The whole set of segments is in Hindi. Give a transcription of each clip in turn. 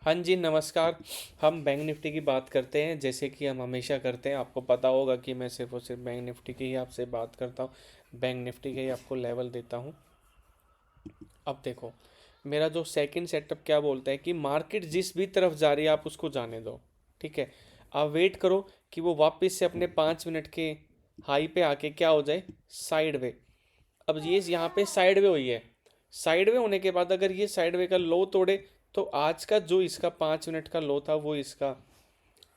हाँ जी, नमस्कार। हम बैंक निफ्टी की बात करते हैं जैसे कि हम हमेशा करते हैं। आपको पता होगा कि मैं सिर्फ और सिर्फ बैंक निफ्टी की ही आपसे बात करता हूँ, बैंक निफ्टी के ही आपको लेवल देता हूँ। अब देखो, मेरा जो सेकंड सेटअप क्या बोलता है कि मार्केट जिस भी तरफ जा रही है आप उसको जाने दो। ठीक है, आप वेट करो कि वो वापस से अपने 5 मिनट के हाई पे आके क्या हो जाए, साइड। अब ये यहाँ पे साइडवे हुई है। साइडवे होने के बाद अगर ये साइडवे का लो तोड़े तो आज का जो इसका 5 मिनट का लो था वो इसका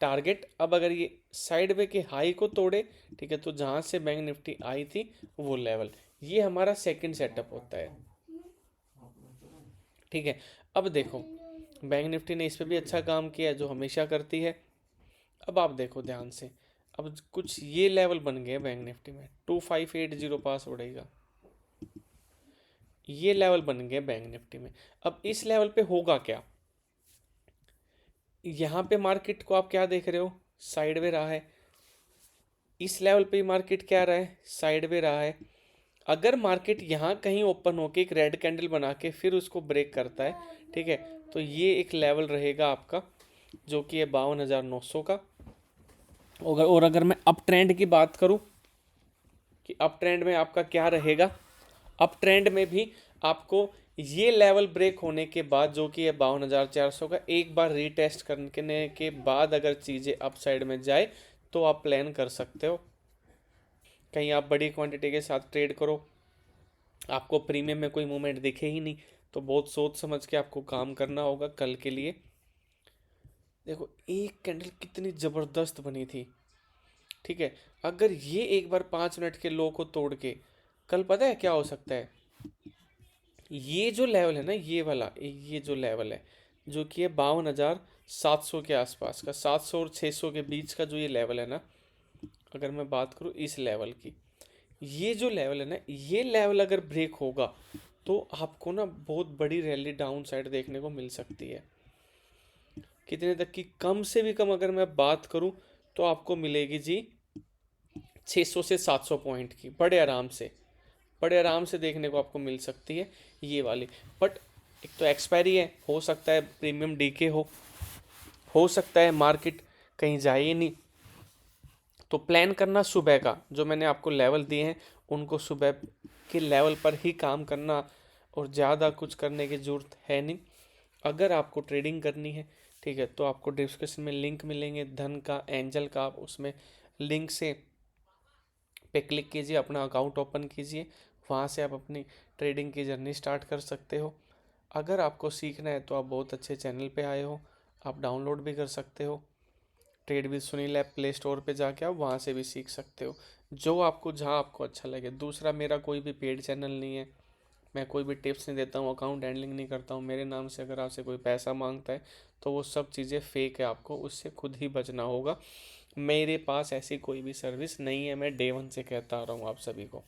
टारगेट। अब अगर ये साइडवे के हाई को तोड़े, ठीक है, तो जहां से बैंक निफ्टी आई थी वो लेवल, ये हमारा सेकंड सेटअप होता है। ठीक है, अब देखो, बैंक निफ्टी ने इस पे भी अच्छा काम किया है जो हमेशा करती है। अब आप देखो ध्यान से, अब कुछ ये लेवल बन गए बैंक निफ्टी में, 2580 पास उड़ेगा, ये लेवल बन गए बैंक निफ्टी में। अब इस लेवल पे होगा क्या, यहाँ पे मार्केट को आप क्या देख रहे हो, साइडवे रहा है। इस लेवल पे मार्केट क्या रहा है, साइडवे रहा है। अगर मार्केट यहाँ कहीं ओपन होके एक रेड कैंडल बना के फिर उसको ब्रेक करता है, ठीक है, तो ये एक लेवल रहेगा आपका जो कि है 52,900 का। और अगर मैं अप ट्रेंड की बात करूं कि अप ट्रेंड में आपका क्या रहेगा, अप ट्रेंड में भी आपको ये लेवल ब्रेक होने के बाद जो कि है 52,400 का, एक बार रीटेस्ट करने के बाद अगर चीज़ें अप साइड में जाए तो आप प्लान कर सकते हो। कहीं आप बड़ी क्वांटिटी के साथ ट्रेड करो, आपको प्रीमियम में कोई मूवमेंट दिखे ही नहीं, तो बहुत सोच समझ के आपको काम करना होगा कल के लिए। देखो एक कैंडल कितनी ज़बरदस्त बनी थी। ठीक है, अगर ये एक बार 5 मिनट के लो को तोड़ के, कल पता है क्या हो सकता है, ये जो लेवल है ना, ये वाला, ये जो लेवल है जो कि है 52,700 के आसपास का, 700 और 600 के बीच का जो ये लेवल है ना, अगर मैं बात करूँ इस लेवल की, ये जो लेवल है ना, ये लेवल अगर ब्रेक होगा तो आपको ना बहुत बड़ी रैली डाउन साइड देखने को मिल सकती है। कितने तक की, कम से भी कम अगर मैं बात करूं तो आपको मिलेगी जी 600 से 700 पॉइंट की, बड़े आराम से देखने को आपको मिल सकती है ये वाली। बट एक तो एक्सपायरी है, हो सकता है प्रीमियम डीके हो सकता है मार्केट कहीं जाए ही नहीं। तो प्लान करना सुबह का, जो मैंने आपको लेवल दिए हैं उनको सुबह के लेवल पर ही काम करना, और ज़्यादा कुछ करने की ज़रूरत है नहीं। अगर आपको ट्रेडिंग करनी है, ठीक है, तो आपको डिस्क्रिप्शन में लिंक मिलेंगे धन का, एंजल का, आप उसमें लिंक से पे क्लिक कीजिए, अपना अकाउंट ओपन कीजिए, वहाँ से आप अपनी ट्रेडिंग की जर्नी स्टार्ट कर सकते हो। अगर आपको सीखना है तो आप बहुत अच्छे चैनल पे आए हो, आप डाउनलोड भी कर सकते हो, trade with Sunil app play store पे जाके आप वहाँ से भी सीख सकते हो, जो आपको, जहाँ आपको अच्छा लगे। दूसरा, मेरा कोई भी पेड चैनल नहीं है, मैं कोई भी टिप्स नहीं देता हूँ, अकाउंट हैंडलिंग नहीं करता हूँ। मेरे नाम से अगर आपसे कोई पैसा मांगता है तो वो सब चीज़ें फेक है, आपको उससे खुद ही बचना होगा। मेरे पास ऐसी कोई भी सर्विस नहीं है, मैं डे वन से कहता आ रहा हूँ आप सभी को।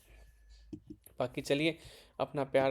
बाकी चलिए, अपना प्यार